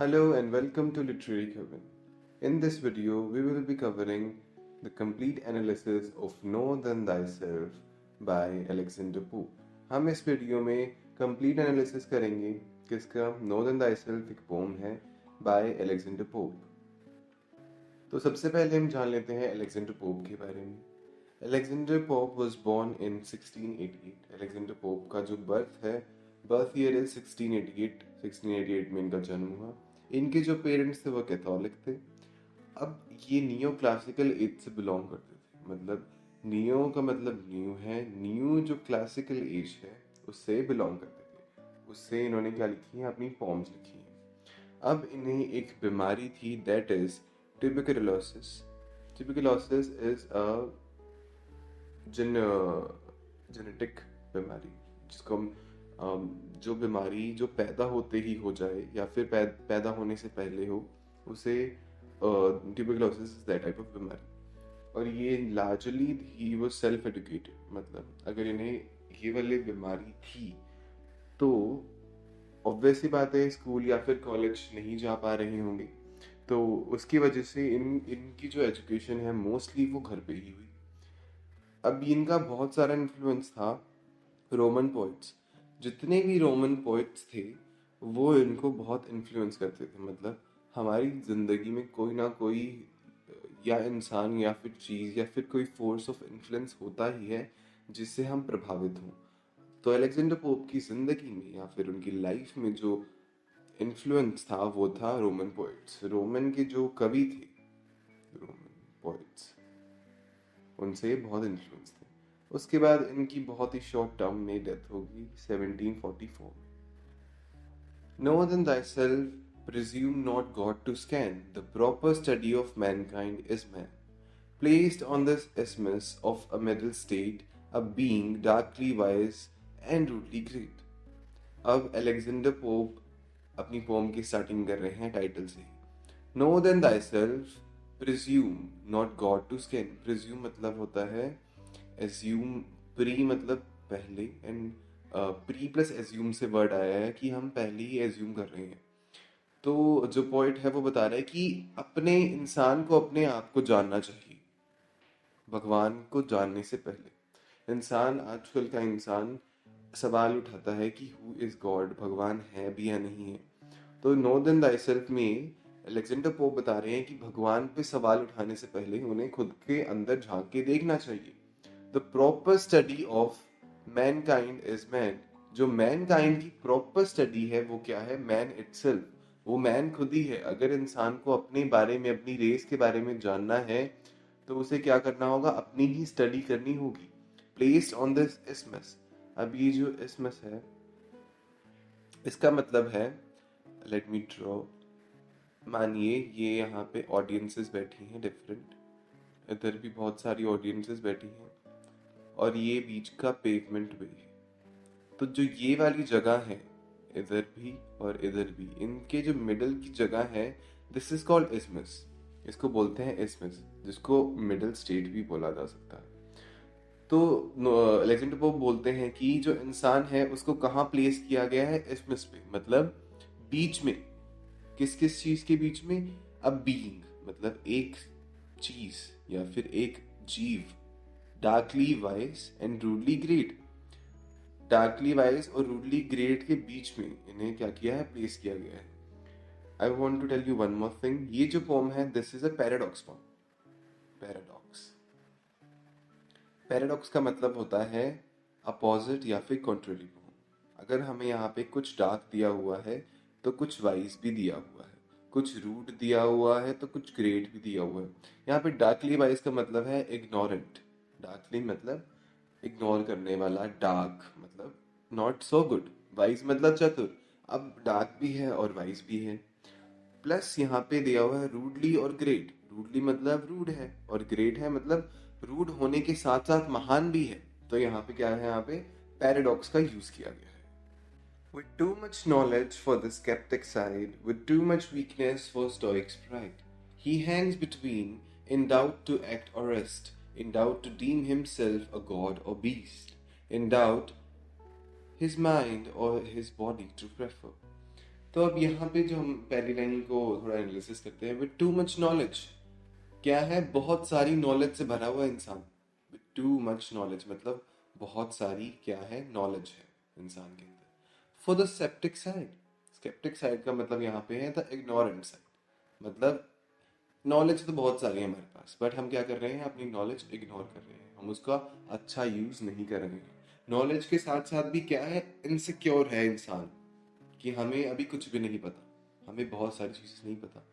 Hello and welcome to Literary Coven. In this video, we will be covering the complete analysis of Know Than Thyself by Alexander Pope. हम इस video में complete analysis करेंगे किसका Know Than Thyself एक pome है by Alexander Pope. तो सबसे पहले हम जान लेते हैं Alexander Pope के बारे में. Alexander Pope was born in 1688. Alexander Pope का जो बर्थ ईयर इज 1688 में इनका जन्म हुआ. इनके जो पेरेंट्स थे वो कैथोलिक थे. अब ये नियो क्लासिकल एज से बिलोंग करते थे. मतलब नियो का मतलब न्यू है, न्यू जो क्लासिकल एज है उससे बिलोंग करते थे. उससे इन्होंने क्या लिखी है, अपनी पॉम्स लिखी हैं. अब इन्हें एक बीमारी थी, that is tuberculosis. Tuberculosis is a genetic बीमारी, जिसको हम जो बीमारी जो पैदा होते ही हो जाए या फिर पैदा होने से पहले हो, उसे tuberculosis is that type of बीमारी. और ये largely he was self educated. मतलब अगर इन्हें ये वाली बीमारी थी तो ऑब्वियस सी बात है स्कूल या फिर कॉलेज नहीं जा पा रहे होंगे, तो उसकी वजह से इनकी जो एजुकेशन है मोस्टली वो घर पे ही हुई. अब इनका बहुत सारा इन्फ्लुएंस था रोमन पोइट्स. जितने भी रोमन पोइट्स थे वो इनको बहुत इन्फ्लुएंस करते थे. मतलब हमारी ज़िंदगी में कोई ना कोई या इंसान या फिर चीज़ या फिर कोई फोर्स ऑफ इन्फ्लुएंस होता ही है जिससे हम प्रभावित हों. तो अलेक्जेंडर पोप की ज़िंदगी में या फिर उनकी लाइफ में जो इन्फ्लुएंस था वो था रोमन पोइट्स. रोमन के जो कवि थे, रोमन पोइट्स, उनसे बहुत इन्फ्लुएंस थे. उसके बाद इनकी बहुत ही शॉर्ट टर्म में डेथ होगी 1744 में. Know than thyself, presume not God to scan. The proper study of mankind is man. Placed on this isthmus of a middle state, a being darkly wise and rudely great. अब Alexander pope अपनी pome की starting कर रहे हैं title से. Know than thyself, presume not God to scan. Presume मतलब होता है एज्यूम. प्री मतलब पहले, एंड प्री प्लस एज्यूम से वर्ड आया है कि हम पहले ही एज्यूम कर रहे हैं. तो जो पॉइंट है वो बता रहा है कि अपने इंसान को अपने आप को जानना चाहिए भगवान को जानने से पहले. इंसान, आजकल का इंसान सवाल उठाता है कि हु इज गॉड, भगवान है भी या नहीं है. तो नो देन थायसेल्फ में अलेक्जेंडर पोप बता रहे हैं कि भगवान पे सवाल उठाने से पहले उन्हें खुद के अंदर झांक के देखना चाहिए. The proper study of mankind is man. जो mankind की proper study है वो क्या है, man itself. वो man खुद ही है. अगर इंसान को अपने बारे में, अपनी रेस के बारे में जानना है तो उसे क्या करना होगा, अपनी ही स्टडी करनी होगी. Placed on this isthmus. अब ये जो isthmus है इसका मतलब है, let me draw. मानिए ये यहाँ पे ऑडियंसेस बैठी हैं डिफरेंट, इधर भी बहुत सारी ऑडियंसेस बैठी हैं और ये बीच का पेवमेंट वे है. तो जो ये वाली जगह है, इधर भी और इधर भी, इनके जो मिडल की जगह है, दिस इज कॉल्ड इस्मस. इसको बोलते हैं इस्मस, जिसको मिडल स्टेट भी बोला जा सकता है. तो अलेक्जेंडर पोप बोलते हैं कि जो इंसान है उसको कहाँ प्लेस किया गया है, इस्मस पे. मतलब बीच में. किस किस चीज के बीच में, अ बीइंग मतलब एक चीज या फिर एक जीव. Darkly wise and rudely great. Darkly wise और रूडली ग्रेट के बीच में इन्हें क्या किया है, प्लेस किया गया है. I want to tell you one more thing. ये जो पोम है, this is a paradox poem. Paradox, paradox का मतलब होता है अपोजिट या फिर कॉन्ट्ररी पोम. अगर हमें यहाँ पे कुछ डार्क दिया हुआ है तो कुछ वाइज भी दिया हुआ है, कुछ रूड दिया हुआ है तो कुछ ग्रेट भी दिया हुआ है. यहाँ पे डार्कली वाइज का मतलब है इग्नोरेंट. डार्कली मतलब इग्नोर करने वाला, डार्क मतलब नॉट सो गुड, वाइज मतलब चतुर. अब डार्क भी है और वाइज भी है. प्लस यहाँ पे दिया हुआ है रूडली और ग्रेट. रूडली मतलब रूड है और ग्रेट है मतलब रूड होने के साथ साथ महान भी है. तो यहाँ पे क्या है, यहाँ पे पैराडॉक्स का यूज किया गया है. With too much knowledge for the skeptic side, with too much weakness for stoic's pride, he hangs between, in doubt to act or rest, in doubt to deem himself a god or beast, in doubt his mind or his body to prefer. तो अब यहाँ पे जो हम पहली line को थोड़ा analysis करते हैं, विद टू मच नॉलेज क्या है, बहुत सारी नॉलेज से भरा हुआ इंसान। विद टू मच नॉलेज मतलब बहुत सारी क्या है, नॉलेज है इंसान के अंदर। For the sceptic side, sceptic side का मतलब यहाँ पे है द इग्नोरेंट साइड, मतलब नॉलेज तो बहुत सारी है हमारे पास, बट हम क्या कर रहे हैं, अपनी नॉलेज इग्नोर कर रहे हैं, हम उसका अच्छा यूज नहीं कर रहे हैं। नॉलेज के साथ साथ भी क्या है, इनसिक्योर है इंसान कि हमें अभी कुछ भी नहीं पता, हमें बहुत सारी चीजें नहीं पता।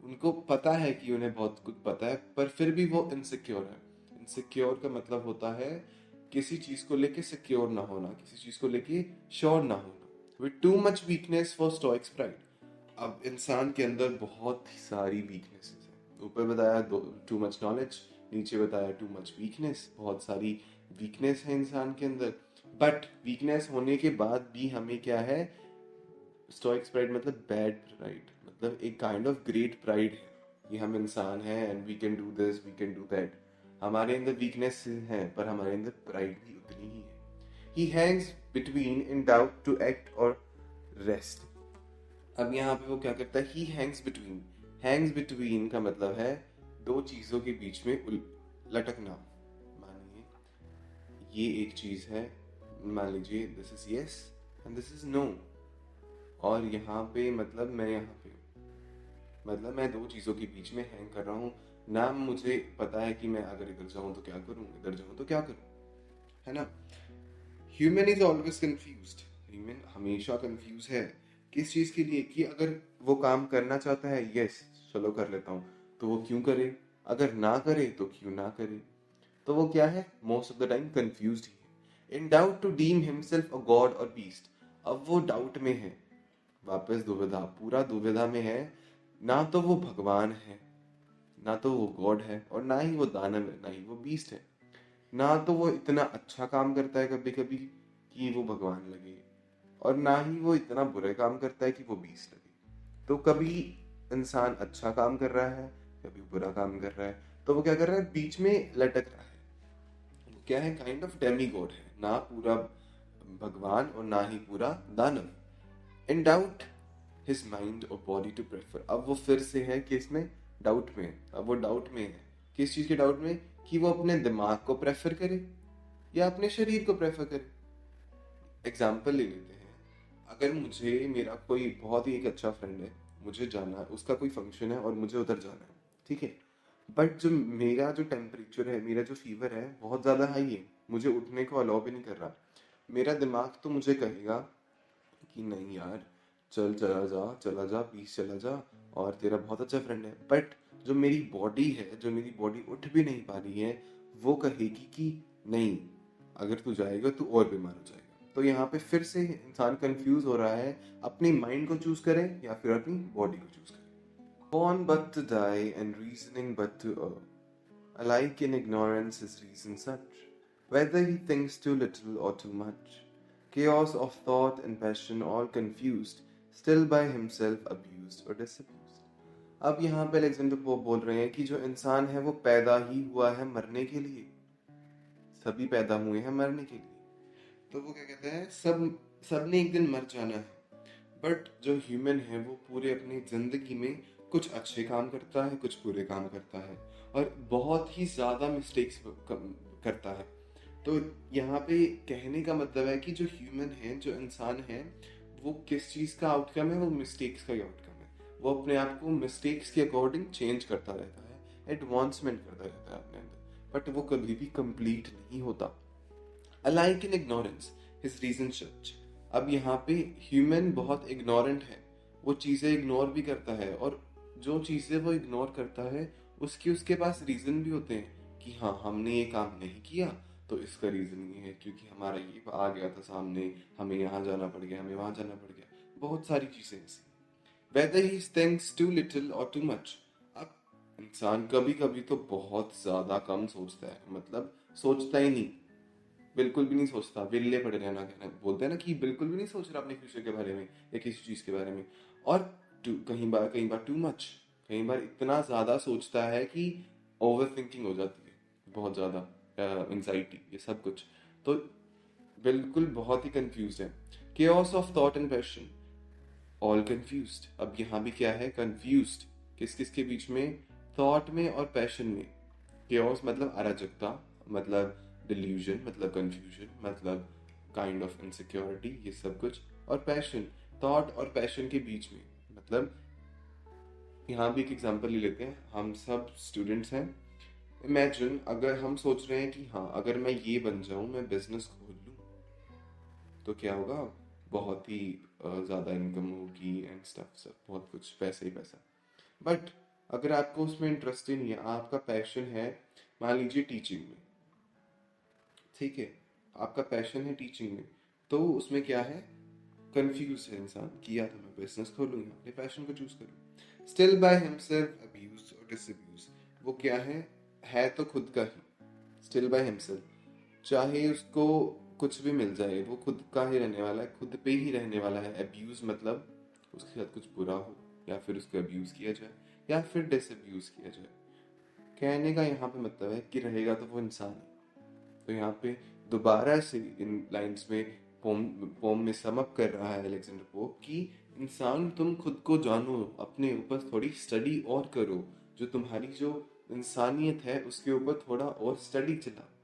उनको पता है कि उन्हें बहुत कुछ पता है, पर फिर भी वो इनसिक्योर है। इनसिक्योर का मतलब होता है किसी चीज को लेके सिक्योर ना होना, किसी चीज को लेके श्योर ना होना। With too much weakness for Stoics pride, अब इंसान के अंदर बहुत ही सारी वीकनेसेस है। ऊपर बताया टू मच नॉलेज, नीचे बताया टू मच वीकनेस, बहुत सारी वीकनेस है इंसान के अंदर। बट वीकनेस होने के बाद भी हमें क्या है, स्टोइक्स प्राइड मतलब बैड प्राइड, मतलब एक काइंड ऑफ ग्रेट प्राइड है कि हम इंसान हैं and we can do this, we can do that. हमारे अंदर वीकनेस है पर हमारे अंदर प्राइड भी उतनी ही है। He hangs between in doubt to act और रेस्ट। अब यहाँ पे वो क्या करता है, he hangs between. Hangs between का मतलब है दो चीजों के बीच में लटकना। मानिए ये एक चीज है, मान लीजिए this is yes and this is no, और यहाँ पे मतलब मैं यहाँ पे हूँ, मतलब मैं दो चीजों के बीच में हैंग कर रहा हूँ। ना मुझे पता है कि मैं अगर इधर जाऊं तो क्या करूं, इधर जाऊं तो क्या करूं, है ना। Human is always confused, human हमेशा कंफ्यूज है किस चीज के लिए, कि अगर वो काम करना चाहता है, यस चलो कर लेता हूँ, तो वो क्यों करे, अगर ना करे तो क्यों ना करे। तो वो क्या है, most of the time confused ही है। In doubt to deem himself a god or beast, अब वो डाउट में है, वापस दुविधा, पूरा दुविधा में है। ना तो वो भगवान है, ना तो वो गॉड है, और ना ही वो दानव है, ना ही वो बीस्ट है। ना तो वो इतना अच्छा काम करता है कभी कभी कि वो भगवान लगे, और ना ही वो इतना बुरे काम करता है कि वो बीस्ट लगे। तो कभी इंसान अच्छा काम कर रहा है, कभी बुरा काम कर रहा है, तो वो क्या कर रहा है, बीच में लटक रहा है। वो क्या है, काइंड ऑफ डेमी गॉड है, ना पूरा भगवान और ना ही पूरा दानव। इन डाउट हिज माइंड और बॉडी टू प्रेफर, अब वो फिर से है कि इसमें डाउट में है। अब वो डाउट में है, किस चीज के डाउट में, कि वो अपने दिमाग को प्रेफर करे या अपने शरीर को प्रेफर करे। एग्जाम्पल ले लेते हैं, अगर मुझे, मेरा कोई बहुत ही एक अच्छा फ्रेंड है, मुझे जाना है, उसका कोई फंक्शन है और मुझे उधर जाना है, ठीक है। बट जो मेरा जो टेम्परेचर है, मेरा जो फीवर है बहुत ज़्यादा हाई है, मुझे उठने को अलाउ भी नहीं कर रहा। मेरा दिमाग तो मुझे कहेगा कि नहीं यार, चल चला जा, चला जा प्लीज, चला जा, और तेरा बहुत अच्छा फ्रेंड है। बट जो मेरी बॉडी है, जो मेरी बॉडी उठ भी नहीं पा रही है, वो कहेगी कि नहीं, अगर तू जाएगा तो और बीमार हो जाएगा। तो यहाँ पे फिर से इंसान कंफ्यूज हो रहा है, अपनी माइंड को चूज करे या फिर अपनी बॉडी को चूज करे। Born but to die and reasoning but to err, alike in ignorance is reason such, whether he thinks too little or too much, chaos of thought and passion all confused, still by himself abused or disabused। अब यहाँ पे Alexander pope बोल रहे हैं कि जो इंसान है वो पैदा ही हुआ है मरने के लिए, सभी पैदा हुए हैं मरने के लिए। तो वो क्या कहते हैं, सबने एक दिन मर जाना है। बट जो ह्यूमन है वो पूरे अपनी जिंदगी में कुछ अच्छे काम करता है, कुछ बुरे काम करता है, और बहुत ही ज्यादा मिस्टेक्स करता है। तो यहाँ पे कहने का मतलब है कि जो ह्यूमन है, जो इंसान है, वो किस चीज का आउटकम है, वो मिस्टेक्स का आउटकम है। वो अपने आप को मिस्टेक्स के अकॉर्डिंग चेंज करता रहता है, एडवांसमेंट करता रहता है अपने अंदर, बट वो कभी भी कंप्लीट नहीं होता। Alike in ignorance his reason such, अब यहाँ पे ह्यूमन बहुत इग्नोरेंट है, वो चीजें इग्नोर भी करता है, और जो चीजें वो इग्नोर करता है उसके पास रीजन भी होते हैं कि हाँ हमने ये काम नहीं किया तो इसका रीजन ये है, क्योंकि हमारा ये आ गया था सामने, हमें यहाँ जाना पड़ गया, हमें वहां जाना पड़ गया, बहुत सारी चीजें ऐसी। Whether he thinks too little और टू मच, अब इंसान कभी कभी तो बहुत ज्यादा कम सोचता है, मतलब सोचता ही नहीं, बिल्कुल भी नहीं सोचता, विल्ले पड़े रहना, कहना बोलते हैं ना कि बिल्कुल भी नहीं सोच रहा अपने फ्यूचर के बारे में या किसी चीज के बारे में। और कई बार टू मच, कई बार इतना ज्यादा सोचता है कि ओवर थिंकिंग हो जाती है, बहुत ज्यादा एंजाइटी, ये सब कुछ। तो बिल्कुल बहुत ही कंफ्यूज है। Chaos of thought and passion, all confused. अब यहाँ भी क्या है, कंफ्यूज्ड किस किस के बीच में, थॉट में और पैशन में। chaos मतलब अराजकता, मतलब डिल्यूजन, मतलब कंफ्यूजन, मतलब काइंड ऑफ इनसिक्योरिटी, ये सब कुछ। और पैशन, थॉट और पैशन के बीच में, मतलब यहाँ भी एक एग्जांपल ले लेते हैं। हम सब स्टूडेंट्स हैं। इमेजिन अगर हम सोच रहे हैं कि हाँ अगर मैं ये बन जाऊं, मैं बिजनेस खोल लूं, तो क्या होगा, बहुत ही ज़्यादा इनकम होगी एंड स्टफ, सब बहुत कुछ, पैसा ही पैसा। बट अगर आपको उसमें इंटरेस्ट ही नहीं है, आपका पैशन है मान लीजिए टीचिंग में, ठीक है, आपका पैशन है टीचिंग में, तो उसमें क्या है, कंफ्यूज है इंसान कि या तो मैं बिजनेस खोलूँ या अपने पैशन को चूज करूँ। स्टिल बाय हिमसेल्फ अब्यूज और डिसअब्यूज, वो क्या है तो खुद का ही, स्टिल बाय हिमसेल्फ, चाहे उसको कुछ भी मिल जाए वो खुद का ही रहने वाला है, खुद पे ही रहने वाला है। अब्यूज मतलब उसके साथ कुछ बुरा हो या फिर उसको अब्यूज किया जाए या फिर डिसअब्यूज किया जाए। कहने का यहाँ पे मतलब है कि रहेगा तो वो इंसान है। तो यहाँ पे दोबारा से इन लाइंस में पोम में सम अप कर रहा है अलेक्जेंडर पोप कि इंसान तुम खुद को जानो, अपने ऊपर थोड़ी स्टडी और करो, जो तुम्हारी जो इंसानियत है उसके ऊपर थोड़ा और स्टडी चला।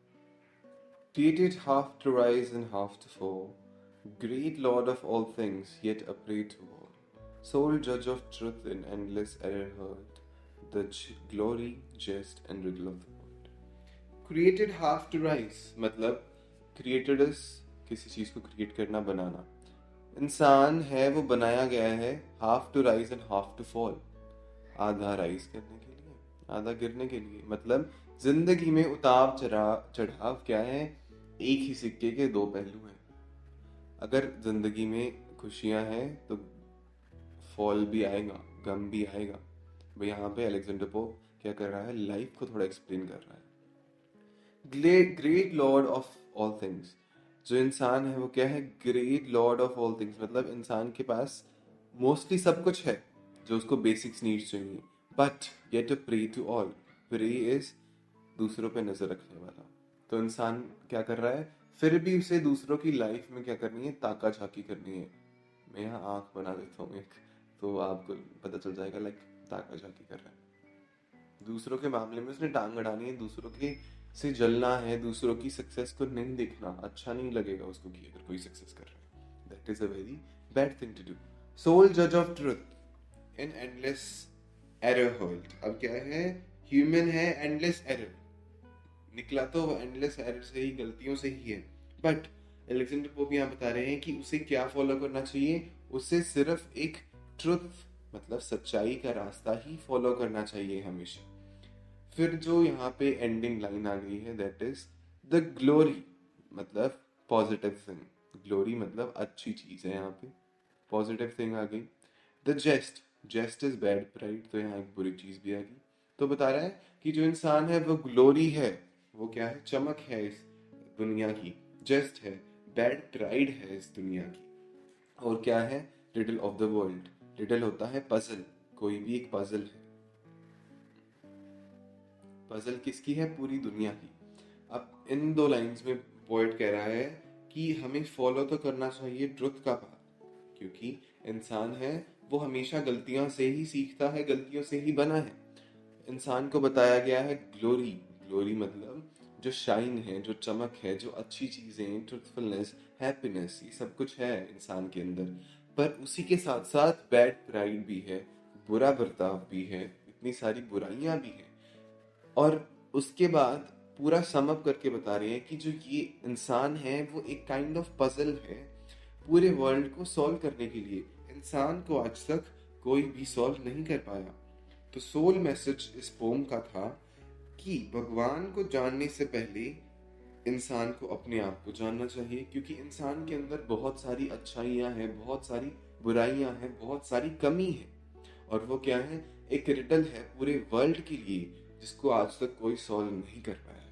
Created half to rise and half to fall, great Lord of all things, yet a prey to all, sole judge of truth in endless error heard, the glory, jest and riddle of the world. Created half to rise मतलब created is किसी चीज को create करना, बनाना। इंसान है वो बनाया गया है half to rise and half to fall, आधा राइज करने के लिए आधा गिरने के लिए। मतलब जिंदगी में उतार चढ़ाव क्या है, एक ही सिक्के के दो पहलू हैं। अगर जिंदगी में खुशियां हैं तो फॉल भी आएगा, गम भी आएगा। भाई यहाँ पे अलेक्जेंडर पोप क्या कर रहा है, लाइफ को थोड़ा एक्सप्लेन कर रहा है। Great Lord of all things, जो इंसान है वो क्या है, great Lord of all things, मतलब इंसान के पास मोस्टली सब कुछ है जो उसको बेसिक्स नीड्स चाहिए, but yet a prey to all. Prey is दूसरों पे नजर रखने वाला। तो इंसान क्या कर रहा है, फिर भी उसे दूसरों की लाइफ में क्या करनी है, ताका झाकी करनी है। मैं यहाँ आंख बना देता हूँ एक, तो आपको पता चल जाएगा, लाइक ताका झाकी कर रहा है। दूसरों के मामले में उसने टांग अड़ानी है, दूसरों के से जलना है, दूसरों की सक्सेस को नहीं देखना, अच्छा नहीं लगेगा उसको कि अगर कोई सक्सेस कर रहा है। That is a very bad thing to do. Sole जज of truth in endless error hurled. अब क्या है, ह्यूमन है, एंडलेस एरर निकला तो एंडलेस एरर से ही, गलतियों से ही है। बट अलेक्जेंडर पोप यहाँ बता रहे हैं कि उसे क्या फॉलो करना चाहिए, उसे सिर्फ एक ट्रुथ मतलब सच्चाई का रास्ता ही फॉलो करना चाहिए हमेशा। फिर जो यहाँ पे एंडिंग लाइन आ गई है, दैट इज द ग्लोरी, मतलब पॉजिटिव थिंग। ग्लोरी मतलब अच्छी चीज है, यहाँ पे पॉजिटिव थिंग आ गई। द जेस्ट, जेस्ट इज बैड प्राइड, तो यहाँ एक बुरी चीज भी आ गई। तो बता रहा है कि जो इंसान है वो ग्लोरी है, वो क्या है, चमक है इस दुनिया की। जेस्ट है, बैड प्राइड है इस दुनिया की। और क्या है, riddle of the world. Riddle होता है पजल, कोई भी एक पजल है। पजल किसकी है, पूरी दुनिया की। अब इन दो लाइंस में पोएट कह रहा है कि हमें फॉलो तो करना चाहिए ट्रुथ का पाथ, क्योंकि इंसान है वो हमेशा गलतियों से ही सीखता है, गलतियों से ही बना है। इंसान को बताया गया है ग्लोरी, ग्लोरी मतलब जो शाइन है, जो चमक है, जो अच्छी चीजें, ट्रुथफुलनेस, हैप्पीनेस, ये सब कुछ है इंसान के अंदर। पर उसी के साथ साथ बैड प्राइड भी है, बुरा बर्ताव भी है, इतनी सारी बुराइयां भी है। और उसके बाद पूरा समअप करके बता रहे हैं कि जो ये इंसान है वो एक काइंड ऑफ पजल है पूरे वर्ल्ड को सॉल्व करने के लिए। इंसान को आज तक कोई भी सॉल्व नहीं कर पाया। तो सोल मैसेज इस पोम का था कि भगवान को जानने से पहले इंसान को अपने आप को जानना चाहिए, क्योंकि इंसान के अंदर बहुत सारी अच्छाइयां हैं, बहुत सारी बुराइयां हैं, बहुत सारी कमी है। और वो क्या है, एक रिडल है पूरे वर्ल्ड के लिए जिसको आज तक कोई सॉल्व नहीं कर पाया।